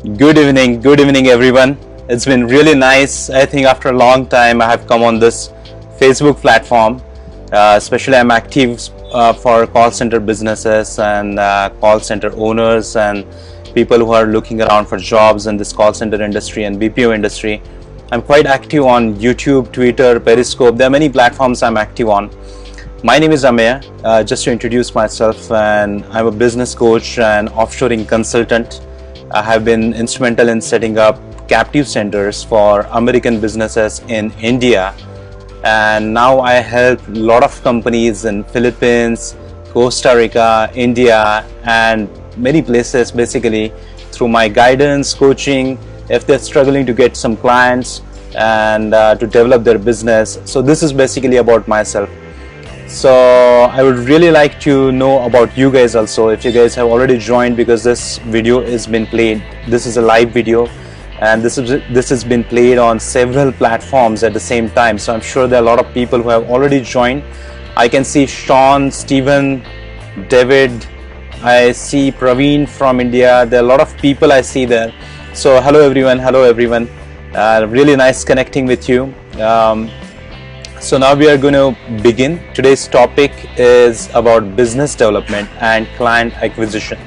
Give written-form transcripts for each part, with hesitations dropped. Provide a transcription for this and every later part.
Good evening, everyone. It's been really nice. I think after a long time, I have come on this Facebook platform. Especially, I'm active for call center businesses and call center owners and people who are looking around for jobs in this call center industry and BPO industry. I'm quite active on YouTube, Twitter, Periscope. There are many platforms I'm active on. My name is Ameya. Just to introduce myself, and I'm a business coach and offshoring consultant. I have been instrumental in setting up captive centers for American businesses in India, and now I help a lot of companies in Philippines, Costa Rica, India, and many places basically through my guidance, coaching, if they're struggling to get some clients and to develop their business. So this is basically about myself. So I would really like to know about you guys also, if you guys have already joined, because this video is been played. This is a live video and this has been played on several platforms at the same time. So I'm sure there are a lot of people who have already joined. I can see Sean, Steven, David, I see Praveen from India. There are a lot of people I see there. So hello everyone, really nice connecting with you. So now we are going to begin. Today's topic is about business development and client acquisition.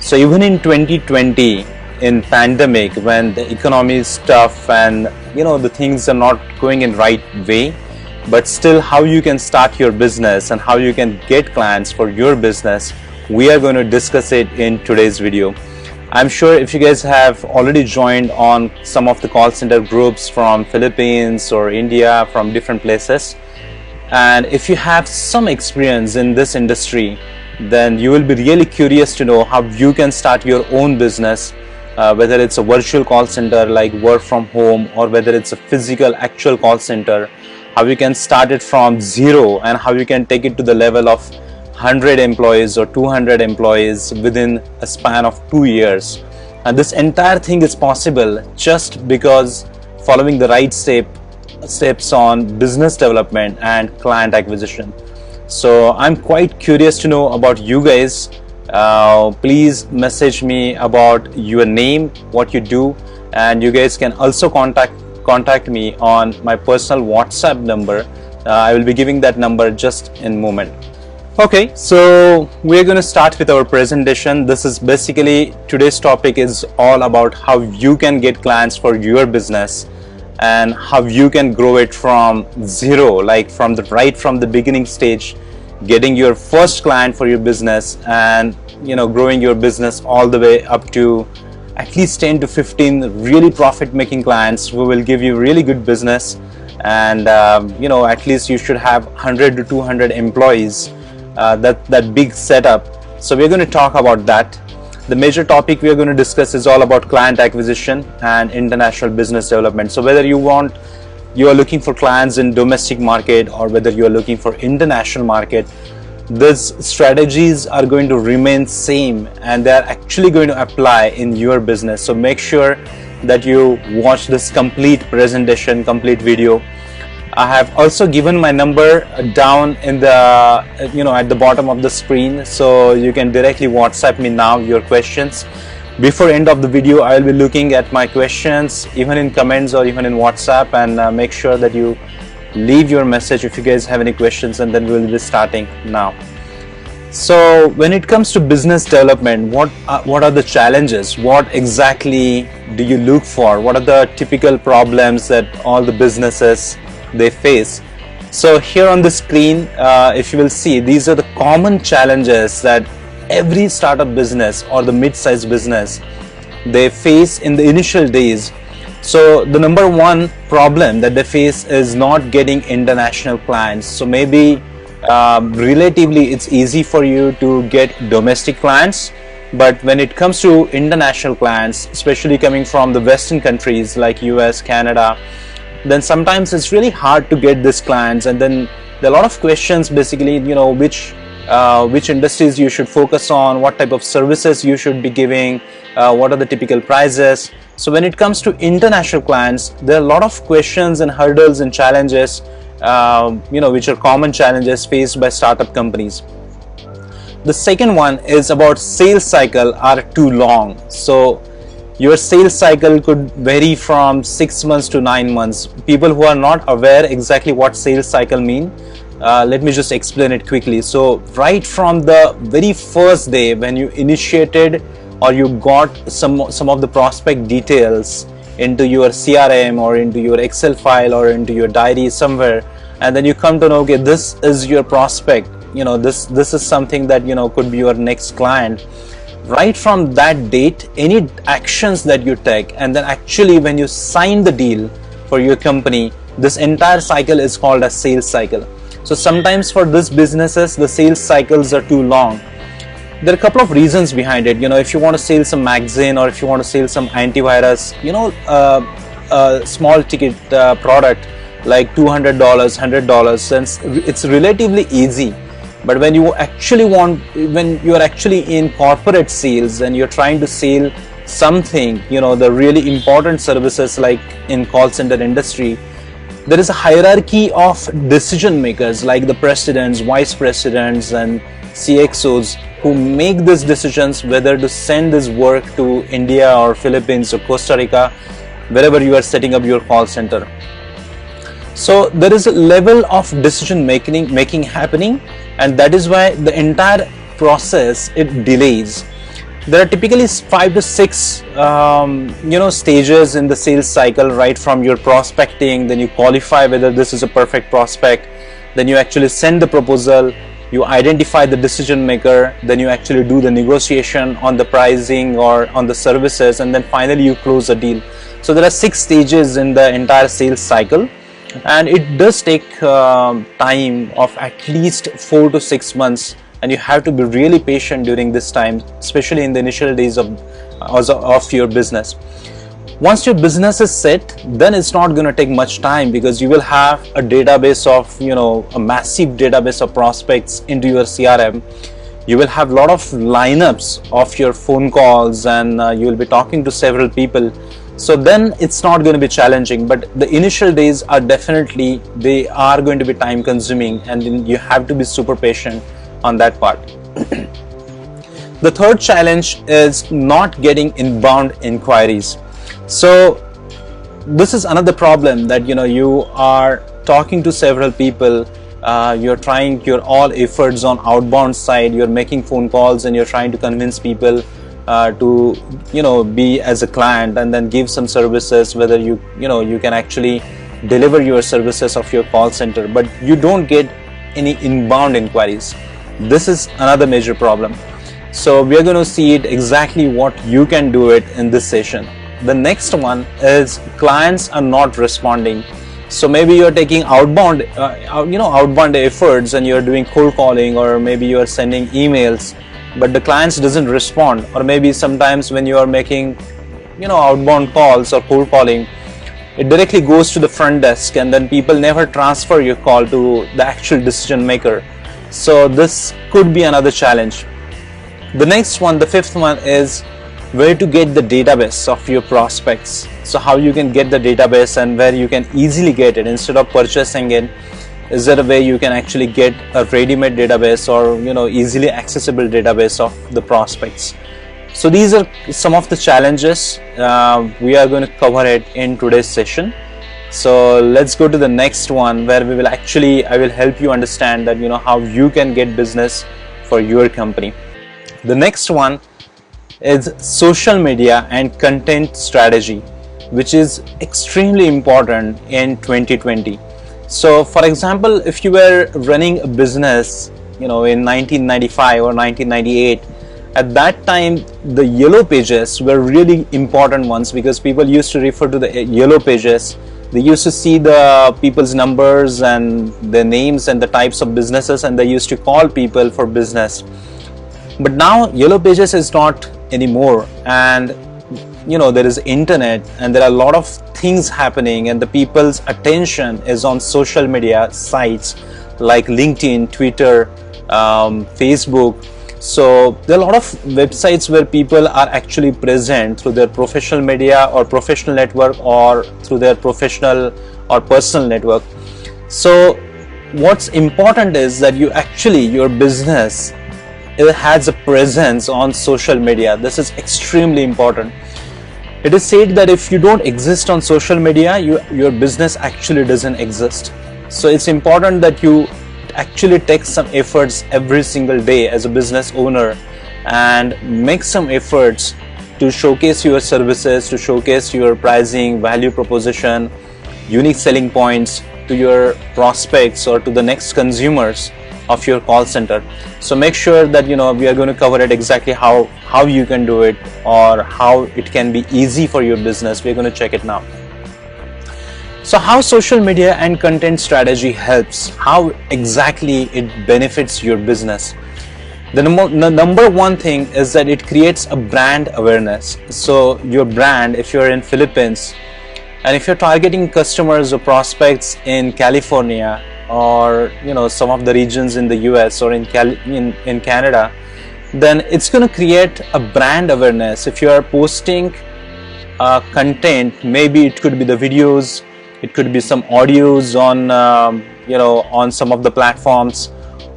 So even in 2020, in pandemic, when the economy is tough and the things are not going in right way, but still how you can start your business and how you can get clients for your business, we are going to discuss it in today's video. I'm sure if you guys have already joined on some of the call center groups from Philippines or India, from different places, and if you have some experience in this industry, then you will be really curious to know how you can start your own business, whether it's a virtual call center like work from home, or whether it's a physical actual call center, how you can start it from zero and how you can take it to the level of 100 employees or 200 employees within a span of 2 years. And this entire thing is possible just because following the right steps on business development and client acquisition. So I'm quite curious to know about you guys. Please message me about your name, what you do, and you guys can also contact me on my personal WhatsApp number. I will be giving that number just in a moment. Okay, so we're going to start with our presentation. This is basically, today's topic is all about how you can get clients for your business and how you can grow it from zero, like from the beginning stage, getting your first client for your business and growing your business all the way up to at least 10 to 15 really profit making clients who will give you really good business. And at least you should have 100 to 200 employees. That big setup. So we're going to talk about that. The major topic we are going to discuss is all about client acquisition and international business development. So whether you are looking for clients in domestic market or whether you are looking for international market, these strategies are going to remain same and they are actually going to apply in your business. So make sure that you watch this complete presentation, complete video. I have also given my number down in the at the bottom of the screen, so you can directly WhatsApp me now your questions. Before end of the video, I will be looking at my questions even in comments or even in WhatsApp, and make sure that you leave your message if you guys have any questions, and then we will be starting now. So when it comes to business development, what are the challenges? What exactly do you look for? What are the typical problems that all the businesses they face? So here on the screen, if you will see, these are the common challenges that every startup business or the mid-sized business they face in the initial days. So the number one problem that they face is not getting international clients. So maybe relatively it's easy for you to get domestic clients, but when it comes to international clients, especially coming from the Western countries like US, Canada, then sometimes it's really hard to get these clients. And then there are a lot of questions, basically, which industries you should focus on, what type of services you should be giving, what are the typical prices. So when it comes to international clients, there are a lot of questions and hurdles and challenges, which are common challenges faced by startup companies. The second one is about sales cycle are too long. So Your sales cycle could vary from 6 months to 9 months. People who are not aware exactly what sales cycle mean, let me just explain it quickly. So right from the very first day when you initiated or you got some of the prospect details into your CRM or into your Excel file or into your diary somewhere, and then you come to know, okay, this is your prospect, this is something that could be your next client. Right from that date, any actions that you take, and then actually when you sign the deal for your company, this entire cycle is called a sales cycle. So sometimes for these businesses, the sales cycles are too long. There are a couple of reasons behind it. If you want to sell some magazine, or if you want to sell some antivirus, a small ticket product like $200, $100, since it's relatively easy. But when you are actually in corporate sales and you're trying to sell something, the really important services like in call center industry, there is a hierarchy of decision makers like the presidents, vice presidents, and CXOs who make these decisions whether to send this work to India or Philippines or Costa Rica, wherever you are setting up your call center. So there is a level of decision making happening, and that is why the entire process it delays. There are typically 5 to 6 stages in the sales cycle, right from your prospecting, then you qualify whether this is a perfect prospect, then you actually send the proposal, you identify the decision maker, then you actually do the negotiation on the pricing or on the services, and then finally you close a deal. So there are 6 stages in the entire sales cycle, and it does take time of at least 4 to 6 months, and you have to be really patient during this time, especially in the initial days of your business. Once your business is set, then it's not going to take much time, because you will have a database of a massive database of prospects into your CRM. You will have a lot of lineups of your phone calls, and you will be talking to several people. So then it's not going to be challenging, but the initial days are definitely, they are going to be time consuming, and then you have to be super patient on that part. The third challenge is not getting inbound inquiries. So this is another problem, that you are talking to several people, you're trying your all efforts on outbound side, you're making phone calls and you're trying to convince people to be as a client and then give some services, whether you can actually deliver your services of your call center, but you don't get any inbound inquiries. This is another major problem. So we are going to see it exactly what you can do it in this session. The next one is clients are not responding. So maybe you're taking outbound efforts and you're doing cold calling, or maybe you're sending emails, but the clients doesn't respond. Or maybe sometimes when you are making outbound calls or cold calling, it directly goes to the front desk, and then people never transfer your call to the actual decision maker. So this could be another challenge. The next one, the fifth one, is where to get the database of your prospects. So how you can get the database and where you can easily get it instead of purchasing it. Is there a way you can actually get a ready-made database, or easily accessible database of the prospects? So these are some of the challenges. We are going to cover it in today's session. So let's go to the next one, where I will help you understand that how you can get business for your company. The next one is social media and content strategy, which is extremely important in 2020. So for example, if you were running a business in 1995 or 1998, at that time the yellow pages were really important ones, because people used to refer to the yellow pages. They used to see the people's numbers and their names and the types of businesses, and they used to call people for business. But now yellow pages is not anymore, and there is internet, and there are a lot of things happening, and the people's attention is on social media sites like LinkedIn, Twitter, Facebook. So there are a lot of websites where people are actually present through their professional media or professional network, or through their professional or personal network. So what's important is that your business, it has a presence on social media. This is extremely important. It is said that if you don't exist on social media, your business actually doesn't exist. So it's important that you actually take some efforts every single day as a business owner and make some efforts to showcase your services, to showcase your pricing, value proposition, unique selling points to your prospects or to the next consumers of your call center. So make sure that we are going to cover it exactly how you can do it or how it can be easy for your business. We're going to check it now. So how social media and content strategy helps, how exactly it benefits your business. The number one thing is that it creates a brand awareness. So your brand, if you're in Philippines and if you're targeting customers or prospects in California or some of the regions in the US or in Canada, then it's going to create a brand awareness. If you are posting content, maybe it could be the videos, it could be some audios on on some of the platforms,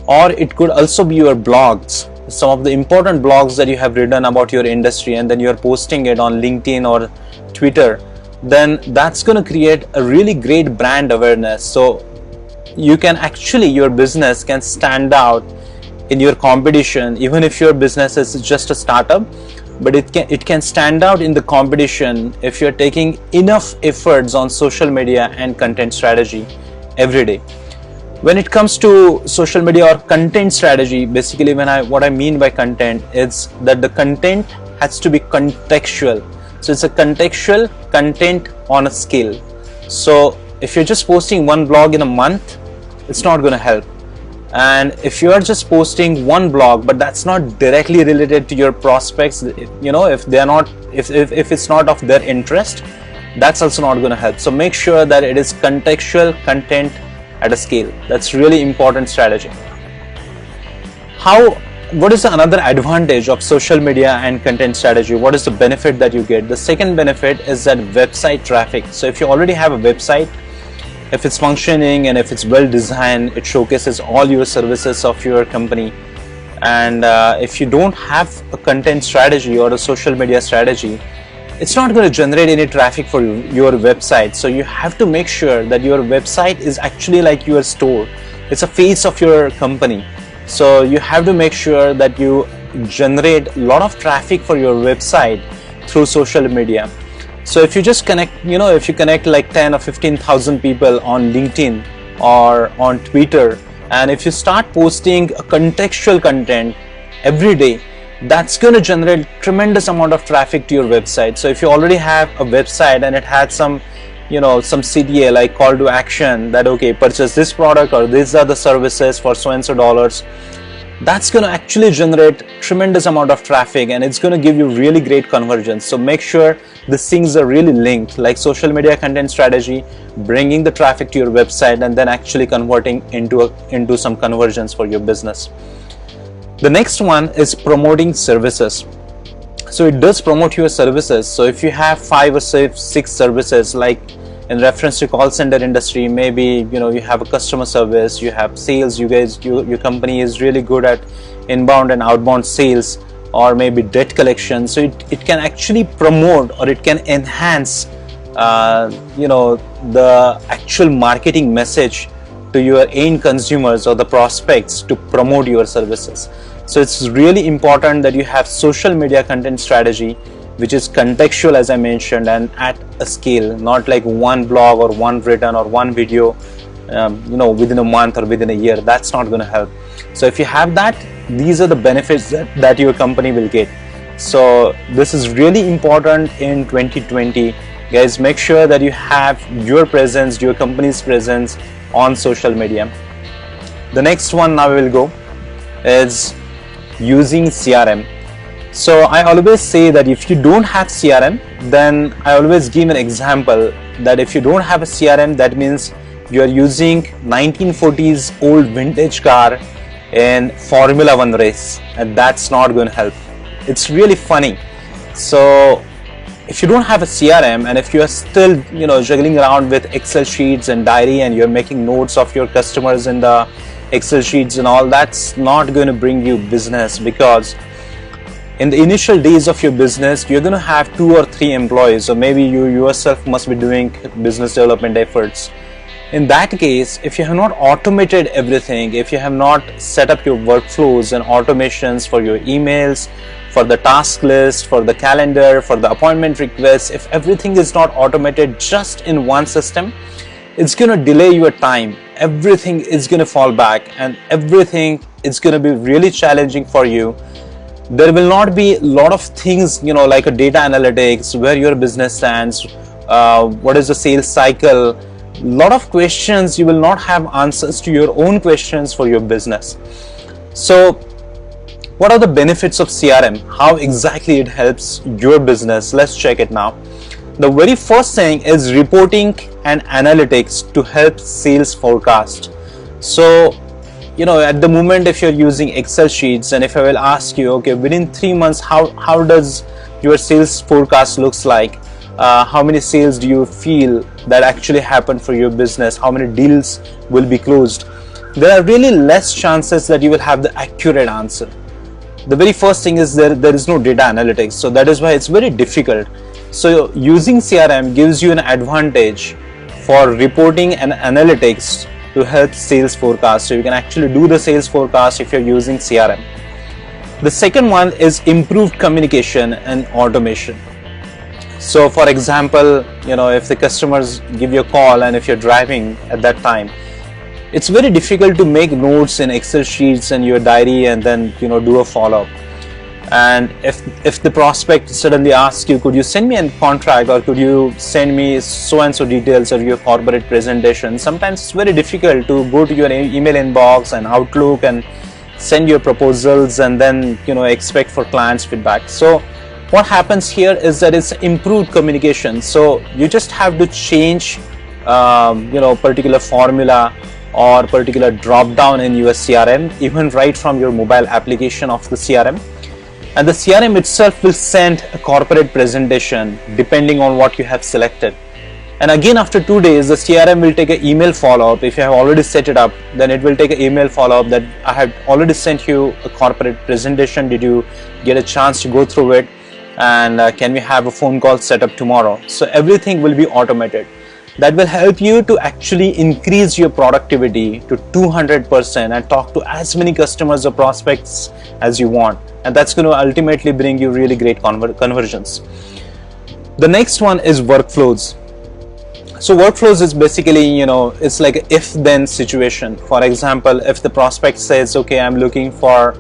or it could also be your blogs, some of the important blogs that you have written about your industry, and then you're posting it on LinkedIn or Twitter. Then that's going to create a really great brand awareness. So you can actually, your business can stand out in your competition, even if your business is just a startup, but it can stand out in the competition if you're taking enough efforts on social media and content strategy every day. When it comes to social media or content strategy, basically what I mean by content is that the content has to be contextual. So it's a contextual content on a scale. So if you're just posting one blog in a month, it's not going to help. And if you are just posting one blog but that's not directly related to your prospects, if they are not, if it's not of their interest, that's also not going to help. So make sure that it is contextual content at a scale. That's really important strategy. What is another advantage of social media and content strategy? What is the benefit that you get? The second benefit is that website traffic. So if you already have a website, if it's functioning and if it's well designed, it showcases all your services of your company. And if you don't have a content strategy or a social media strategy, it's not going to generate any traffic for your website. So you have to make sure that your website is actually like your store. It's a face of your company. So you have to make sure that you generate a lot of traffic for your website through social media. So if you just connect, if you connect like 10 or 15,000 people on LinkedIn or on Twitter, and if you start posting a contextual content every day, that's going to generate tremendous amount of traffic to your website. So if you already have a website and it had some CTA like call to action that, okay, purchase this product or these are the services for so and so dollars, that's going to actually generate tremendous amount of traffic and it's going to give you really great conversions. So make sure these things are really linked, like social media content strategy, bringing the traffic to your website and then actually converting into some conversions for your business. The next one is promoting services. So it does promote your services. So if you have 5 or 6 services, like in reference to call center industry, maybe you have a customer service, you have sales, your company is really good at inbound and outbound sales, or maybe debt collection. So it can actually promote or it can enhance the actual marketing message to your end consumers or the prospects to promote your services. So it's really important that you have social media content strategy which is contextual, as I mentioned, and at a scale, not like one blog or one written or one video within a month or within a year. That's not going to help. So if you have that, these are the benefits that your company will get. So this is really important in 2020. Guys, make sure that you have your presence, your company's presence on social media. The next one now we will go is using CRM. So I always say that if you don't have CRM, then I always give an example that if you don't have a CRM, that means you are using 1940s old vintage car in Formula 1 race, and that's not going to help. It's really funny. So if you don't have a CRM and if you are still juggling around with Excel sheets and diary and you're making notes of your customers in the Excel sheets and all, that's not going to bring you business, because In the initial days of your business, you're going to have 2 or 3 employees, or maybe you yourself must be doing business development efforts. In that case, if you have not automated everything, if you have not set up your workflows and automations for your emails, for the task list, for the calendar, for the appointment requests, if everything is not automated just in one system, it's going to delay your time. Everything is going to fall back, and everything is going to be really challenging for you. There will not be a lot of things, like a data analytics, where your business stands, what is the sales cycle. A lot of questions, you will not have answers to your own questions for your business. So what are the benefits of CRM? How exactly it helps your business? Let's check it now. The very first thing is reporting and analytics to help sales forecast. So at the moment, if you're using Excel sheets, and if I will ask you, okay, within 3 months, how does your sales forecast looks like? How many sales do you feel that actually happen for your business? How many deals will be closed? There are really less chances that you will have the accurate answer. The very first thing is there is no data analytics, so that is why it's very difficult. So using CRM gives you an advantage for reporting and analytics to help sales forecast. So you can actually do the sales forecast if you're using CRM. The second one is improved communication and automation. So for example, if the customers give you a call and if you're driving at that time, it's very difficult to make notes in Excel sheets and your diary and then do a follow-up. And if the prospect suddenly asks you, could you send me a contract, or could you send me so and so details of your corporate presentation, sometimes it's very difficult to go to your email inbox and Outlook and send your proposals and then expect for clients feedback. So what happens here is that it's improved communication. So you just have to change particular formula or particular drop down in your CRM, even right from your mobile application of the CRM. And the CRM itself will send a corporate presentation depending on what you have selected. And again, after 2 days, the CRM will take an email follow-up. If you have already set it up, then it will take an email follow-up that I have already sent you a corporate presentation. Did you get a chance to go through it? And can we have a phone call set up tomorrow? So everything will be automated. That will help you to actually increase your productivity to 200% and talk to as many customers or prospects as you want. And that's going to ultimately bring you really great conversions. The next one is workflows. So workflows is basically, it's like an if-then situation. For example, if the prospect says, okay, I'm looking for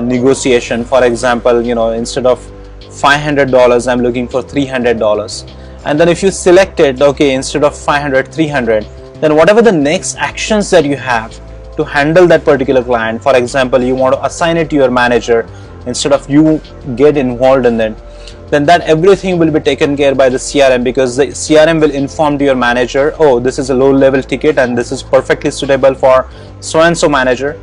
negotiation, for example, instead of $500, I'm looking for $300. And then if you select it, okay, instead of 500, 300, then whatever the next actions that you have to handle that particular client, for example, you want to assign it to your manager instead of you get involved in it, then that everything will be taken care by the CRM, because the CRM will inform to your manager, oh, this is a low level ticket and this is perfectly suitable for so and so manager.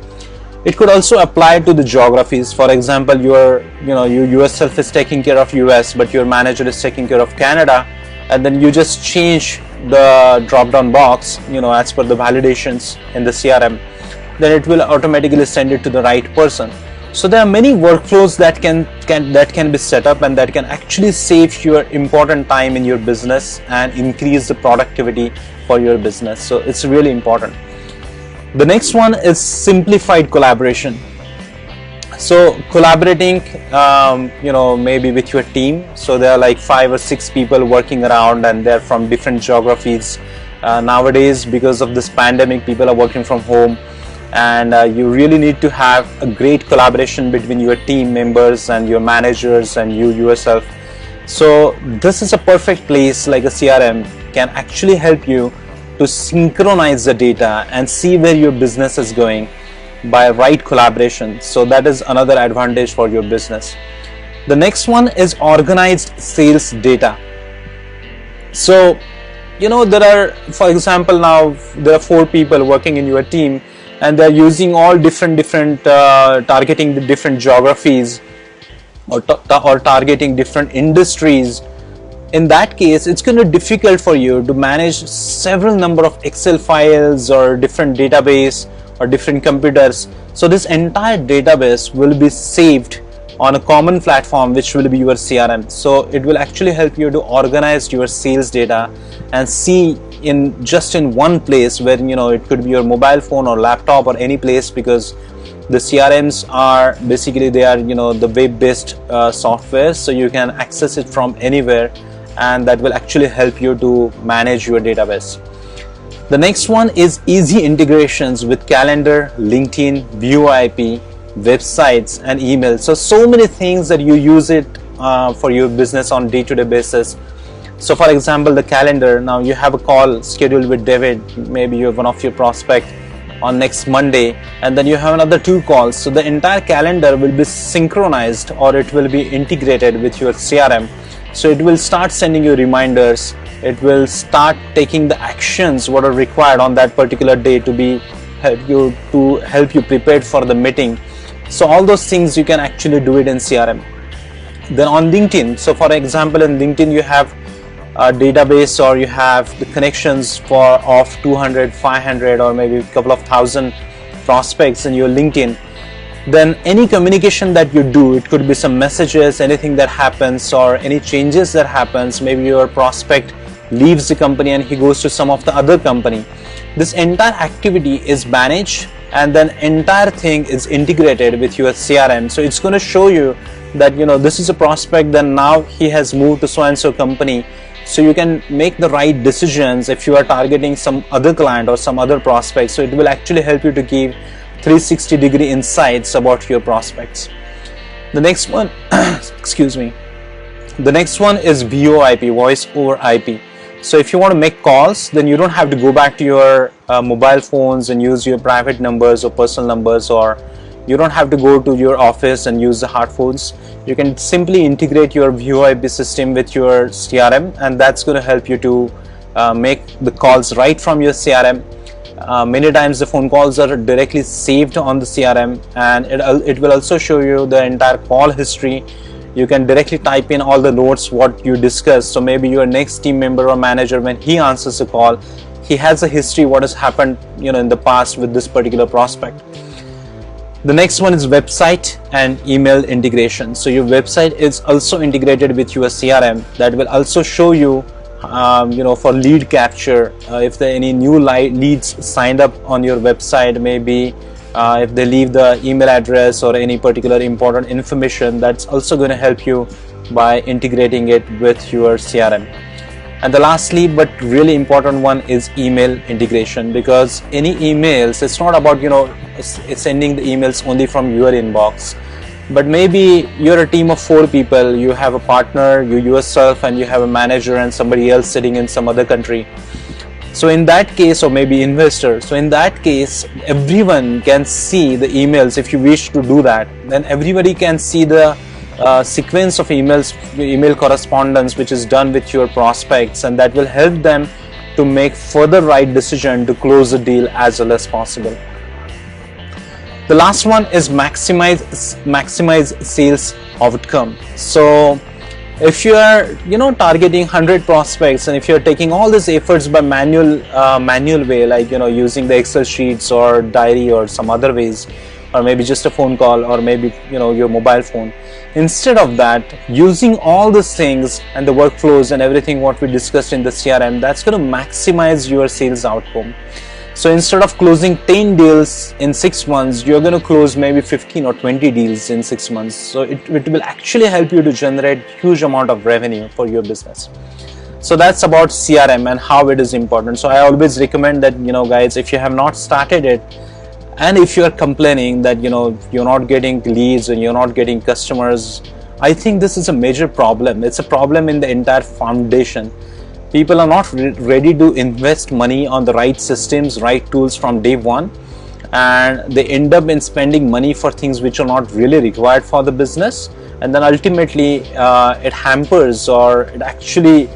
It could also apply to the geographies. For example, you yourself is taking care of US, but your manager is taking care of Canada, and then you just change the drop down box as per the validations in the CRM, then it will automatically send it to the right person. So there are many workflows that can be set up and that can actually save your important time in your business and increase the productivity for your business. So it's really important. The next one is simplified collaboration. So collaborating, maybe with your team. So there are like 5 or 6 people working around, and they're from different geographies. Nowadays, because of this pandemic, people are working from home, and you really need to have a great collaboration between your team members and your managers and you yourself. So this is a perfect place, like a CRM can actually help you to synchronize the data and see where your business is going by right collaboration. So that is another advantage for your business. The next one is organized sales data. So there are, for example, now there are 4 people working in your team, and they're using all different targeting the different geographies or targeting different industries. In that case, it's going to be difficult for you to manage several number of Excel files or different database or different computers. So this entire database will be saved on a common platform, which will be your CRM. So it will actually help you to organize your sales data and see in one place, where it could be your mobile phone or laptop or any place, because the CRMs are basically, they are the web-based software, so you can access it from anywhere, and that will actually help you to manage your database. The next one is easy integrations with calendar, LinkedIn, VoIP, websites and emails. So many things that you use it for your business on day-to-day basis. So for example, the calendar, now you have a call scheduled with David, maybe you have one of your prospect on next Monday, and then you have another 2 calls. So the entire calendar will be synchronized, or it will be integrated with your CRM. So it will start sending you reminders. It will start taking the actions what are required on that particular day to help you prepared for the meeting. So all those things you can actually do it in CRM. Then on LinkedIn, so for example, in LinkedIn you have a database, or you have the connections of 200, 500 or maybe a couple of thousand prospects in your LinkedIn. Then any communication that you do, it could be some messages, anything that happens, or any changes that happens. Maybe your prospect leaves the company and he goes to some of the other company. This entire activity is managed, and then entire thing is integrated with your CRM. So it's going to show you that this is a prospect, then now he has moved to so and so company. So you can make the right decisions if you are targeting some other client or some other prospect. So it will actually help you to give 360-degree insights about your prospects. The next one excuse me, the next one is VoIP, voice over IP. So if you want to make calls, then you don't have to go back to your mobile phones and use your private numbers or personal numbers, or you don't have to go to your office and use the hard phones. You can simply integrate your VoIP system with your CRM, and that's going to help you to make the calls right from your CRM. Many times the phone calls are directly saved on the CRM, and it will also show you the entire call history. You can directly type in all the notes what you discussed. So maybe your next team member or manager, when he answers a call, he has a history what has happened in the past with this particular prospect. The next one is website and email integration. So your website is also integrated with your CRM. That will also show you for lead capture, if there are any new leads signed up on your website, maybe if they leave the email address or any particular important information, that's also going to help you by integrating it with your CRM. And the lastly but really important one is email integration, because any emails, it's not about it's sending the emails only from your inbox, but maybe you're a team of 4 people, you have a partner, you yourself, and you have a manager and somebody else sitting in some other country. So in that case, or maybe investor, so in that case, everyone can see the emails. If you wish to do that, then everybody can see the sequence of email correspondence which is done with your prospects, and that will help them to make further right decision to close the deal as well as possible. The last one is maximize sales outcome. So if you are targeting 100 prospects, and if you're taking all these efforts by manual way, like using the Excel sheets or diary or some other ways, or maybe just a phone call, or maybe your mobile phone, instead of that, using all these things and the workflows and everything what we discussed in the CRM, that's going to maximize your sales outcome. So instead of closing 10 deals in 6 months, you're going to close maybe 15 or 20 deals in 6 months. So it will actually help you to generate huge amount of revenue for your business. So that's about CRM and how it is important. So I always recommend that guys, if you have not started it, and if you are complaining that you're not getting leads and you're not getting customers, I think this is a major problem. It's a problem in the entire foundation. People are not ready to invest money on the right systems, right tools from day one, and they end up in spending money for things which are not really required for the business, and then ultimately it hampers, or it actually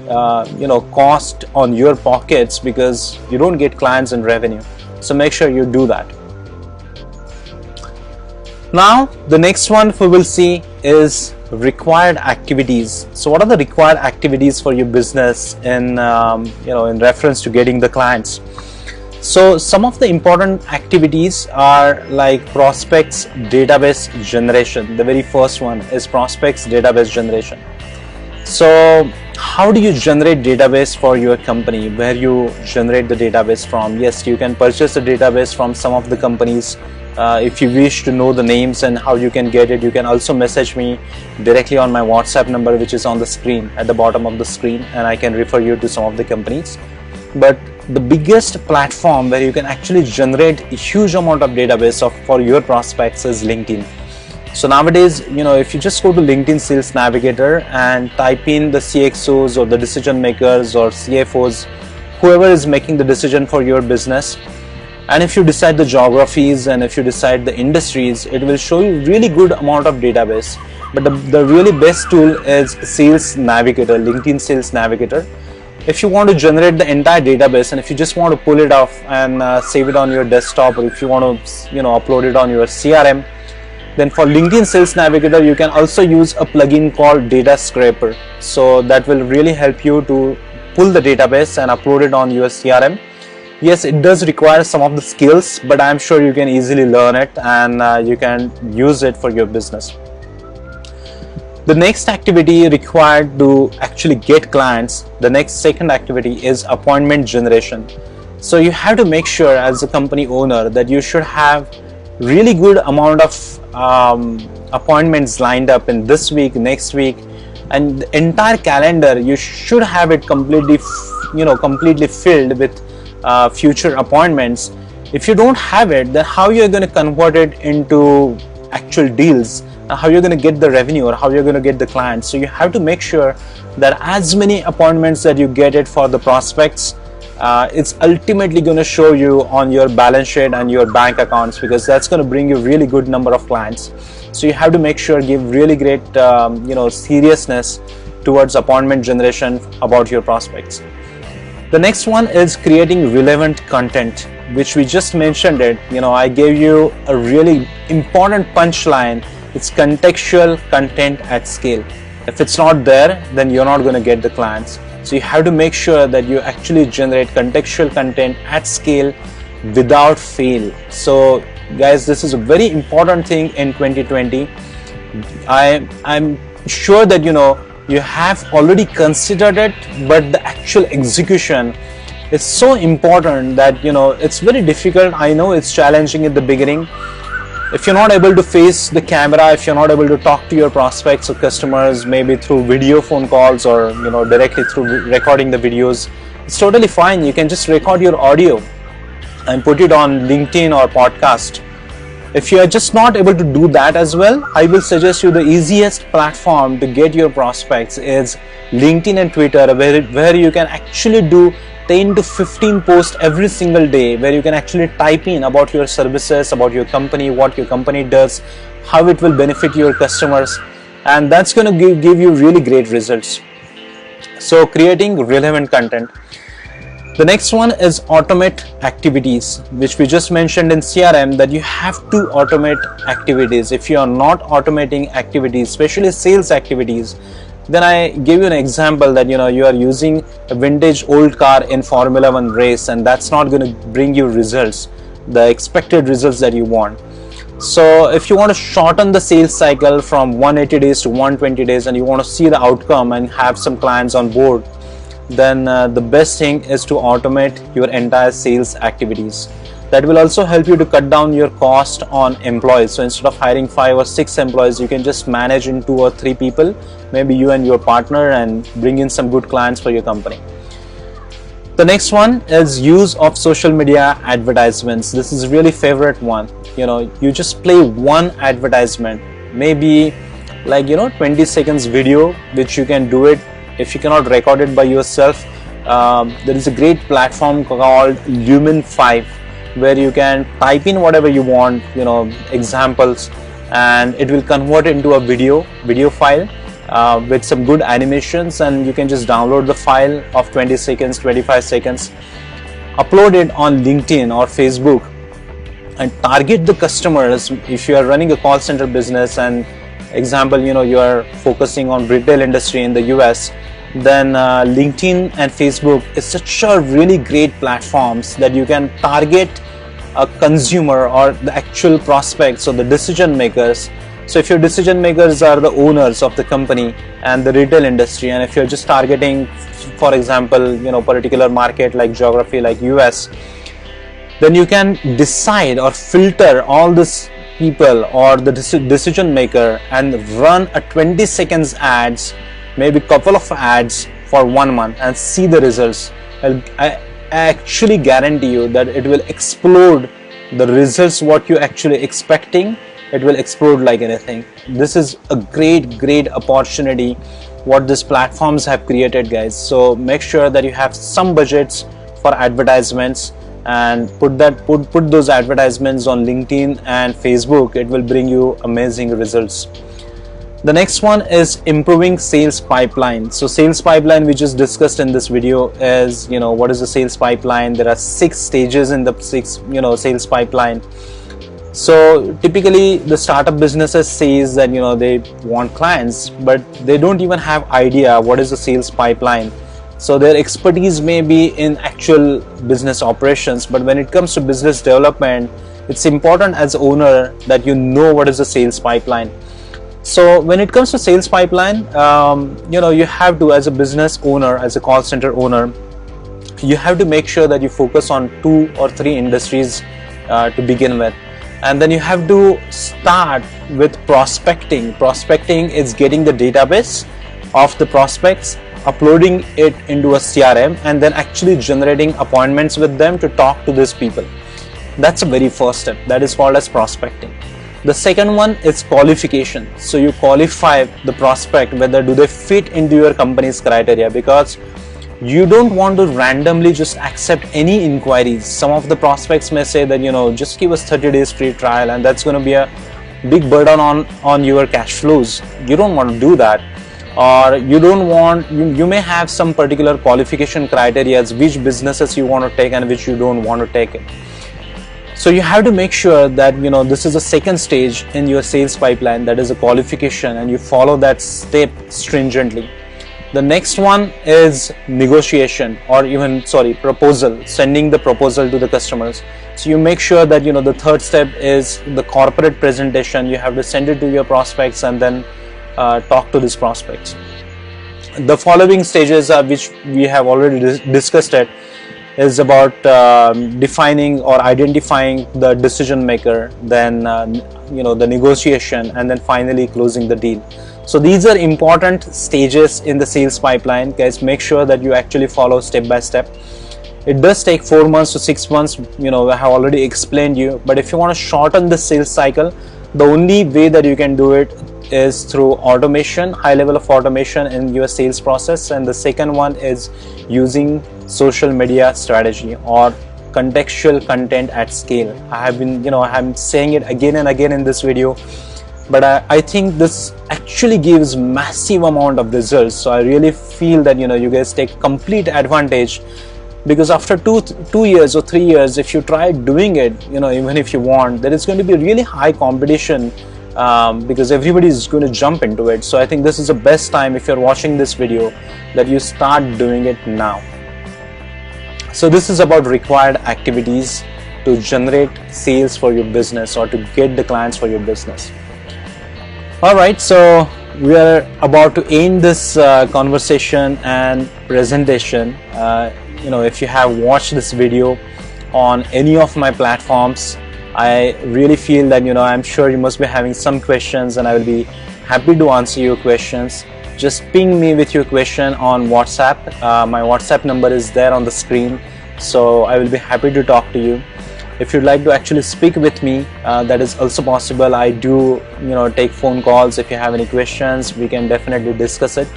cost on your pockets, because you don't get clients and revenue. So make sure you do that. Now the next one we will see is required activities. So what are the required activities for your business in in reference to getting the clients? So some of the important activities are like prospects database generation. The very first one is prospects database generation. So how do you generate database for your company? Where you generate the database from? Yes, you can purchase the database from some of the companies. If you wish to know the names and how you can get it, you can also message me directly on my WhatsApp number, which is on the screen, at the bottom of the screen, and I can refer you to some of the companies. But the biggest platform where you can actually generate a huge amount of database for your prospects is LinkedIn. So nowadays, if you just go to LinkedIn Sales Navigator and type in the CXOs or the decision makers or CFOs, whoever is making the decision for your business, and if you decide the geographies and if you decide the industries, it will show you really good amount of database. But the really best tool is Sales Navigator, LinkedIn Sales Navigator. If you want to generate the entire database and if you just want to pull it off and save it on your desktop, or if you want to upload it on your CRM, then for LinkedIn Sales Navigator you can also use a plugin called Data Scraper. So that will really help you to pull the database and upload it on your CRM. Yes, it does require some of the skills, but I'm sure you can easily learn it and you can use it for your business. The next activity required to actually get clients, the second activity is appointment generation. So you have to make sure as a company owner that you should have really good amount of appointments lined up in this week, next week, and the entire calendar you should have it completely filled with future appointments. If you don't have it, then how you're going to convert it into actual deals, how you're going to get the revenue or how you're going to get the clients. So you have to make sure that as many appointments that you get it for the prospects, it's ultimately going to show you on your balance sheet and your bank accounts, because that's going to bring you really good number of clients. So you have to make sure, give really great seriousness towards appointment generation about your prospects. The next one is creating relevant content, which we just mentioned it. I gave you a really important punchline. It's contextual content at scale. If it's not there, then you're not going to get the clients. So you have to make sure that you actually generate contextual content at scale without fail. So guys, this is a very important thing in 2020. I'm sure that you have already considered it, but the actual execution is so important that it's very difficult. I know it's challenging at the beginning. If you're not able to face the camera, if you're not able to talk to your prospects or customers, maybe through video phone calls or directly through recording the videos, it's totally fine. You can just record your audio and put it on LinkedIn or podcast. If you are just not able to do that as well, I will suggest you the easiest platform to get your prospects is LinkedIn and Twitter, where you can actually do 10 to 15 posts every single day, where you can actually type in about your services, about your company, what your company does, how it will benefit your customers, and that's going to give you really great results. So creating relevant content. The next one is automate activities, which we just mentioned in CRM, that you have to automate activities. If you are not automating activities, especially sales activities, then I give you an example that you are using a vintage old car in Formula 1 race, and that's not going to bring you results, the expected results that you want. So if you want to shorten the sales cycle from 180 days to 120 days and you want to see the outcome and have some clients on board, then the best thing is to automate your entire sales activities. That will also help you to cut down your cost on employees. So instead of hiring 5 or 6 employees, you can just manage in 2 or 3 people, maybe you and your partner, and bring in some good clients for your company. The next one is use of social media advertisements. This is really favorite one. You just play one advertisement, maybe like 20 seconds video, which you can do it. If you cannot record it by yourself, there is a great platform called Lumen 5, where you can type in whatever you want, examples, and it will convert it into a video file with some good animations, and you can just download the file of 20 seconds, 25 seconds, upload it on LinkedIn or Facebook, and target the customers. If you are running a call center business, and example, you are focusing on retail industry in the US, then LinkedIn and Facebook is such a really great platforms that you can target a consumer or the actual prospects or the decision makers. So if your decision makers are the owners of the company and the retail industry, and if you're just targeting, for example, particular market like geography like US, then you can decide or filter all these people or the decision maker and run a 20 seconds ads, maybe couple of ads for 1 month, and see the results. I actually guarantee you that it will explode the results what you actually expecting. It will explode like anything. This is a great opportunity what these platforms have created, guys. So make sure that you have some budgets for advertisements and put those advertisements on LinkedIn and Facebook. It will bring you amazing results. The next one is improving sales pipeline. So sales pipeline we just discussed in this video is, what is the sales pipeline? There are 6 stages in the sales pipeline. So typically the startup businesses says that they want clients, but they don't even have idea what is the sales pipeline. So their expertise may be in actual business operations, but when it comes to business development, it's important as owner that you know what is the sales pipeline. So when it comes to sales pipeline, you have to, as a business owner, as a call center owner, you have to make sure that you focus on 2 or 3 industries to begin with. And then you have to start with prospecting. Prospecting is getting the database of the prospects, uploading it into a CRM, and then actually generating appointments with them to talk to these people. That's the very first step. That is called as prospecting. The second one is qualification. So you qualify the prospect whether do they fit into your company's criteria, because you don't want to randomly just accept any inquiries. Some of the prospects may say that just give us 30 days free trial, and that's going to be a big burden on your cash flows. You don't want to do that. Or you don't want, you may have some particular qualification criteria which businesses you want to take and which you don't want to take it. So you have to make sure that this is the second stage in your sales pipeline, that is a qualification, and you follow that step stringently. The next one is negotiation, or proposal, sending the proposal to the customers. So you make sure that the third step is the corporate presentation. You have to send it to your prospects and then talk to these prospects. The following stages which we have already discussed it is about defining or identifying the decision maker, then the negotiation, and then finally closing the deal. So these are important stages in the sales pipeline, guys. Make sure that you actually follow step by step. It does take 4 months to 6 months, I have already explained you, but if you want to shorten the sales cycle, the only way that you can do it is through automation, high level of automation in your sales process. And the second one is using social media strategy or contextual content at scale. I have been, I'm saying it again and again in this video, but I think this actually gives massive amount of results. So I really feel that you guys take complete advantage, because after two years or 3 years, if you try doing it, even if you want, there is going to be really high competition, because everybody is going to jump into it. So I think this is the best time, if you're watching this video, that you start doing it now. So this is about required activities to generate sales for your business or to get the clients for your business. Alright, so we are about to end this conversation and presentation. If you have watched this video on any of my platforms, I really feel that I'm sure you must be having some questions, and I will be happy to answer your questions. Just ping me with your question on WhatsApp. My WhatsApp number is there on the screen, so I will be happy to talk to you. If you'd like to actually speak with me, that is also possible. I do take phone calls. If you have any questions, we can definitely discuss it.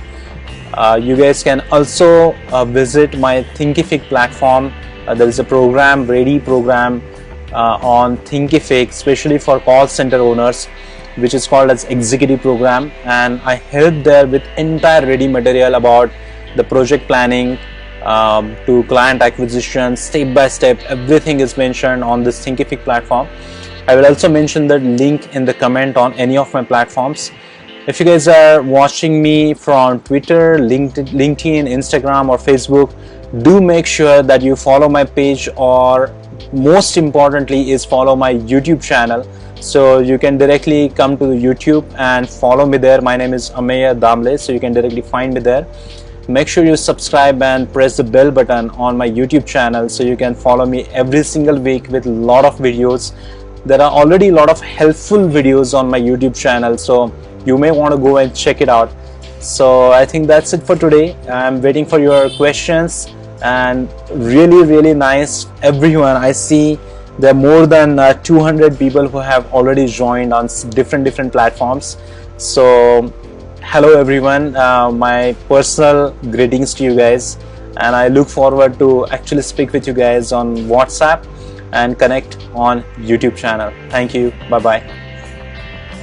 You guys can also visit my Thinkific platform. There is a program, ready program on Thinkific, especially for call center owners, which is called as executive program, and I help there with entire ready material about the project planning to client acquisition, step by step. Everything is mentioned on this Thinkific platform. I will also mention the link in the comment on any of my platforms. If you guys are watching me from Twitter, LinkedIn, Instagram or Facebook, do make sure that you follow my page, or most importantly is follow my YouTube channel. So you can directly come to YouTube and follow me there. My name is Ameya Damle, so you can directly find me there. Make sure you subscribe and press the bell button on my YouTube channel so you can follow me every single week with a lot of videos. There are already a lot of helpful videos on my YouTube channel, so you may want to go and check it out. So I think that's it for today. I'm waiting for your questions, and really nice everyone. I see there are more than 200 people who have already joined on different platforms. So hello everyone, my personal greetings to you guys, and I look forward to actually speak with you guys on WhatsApp and connect on YouTube channel. Thank you. Bye bye.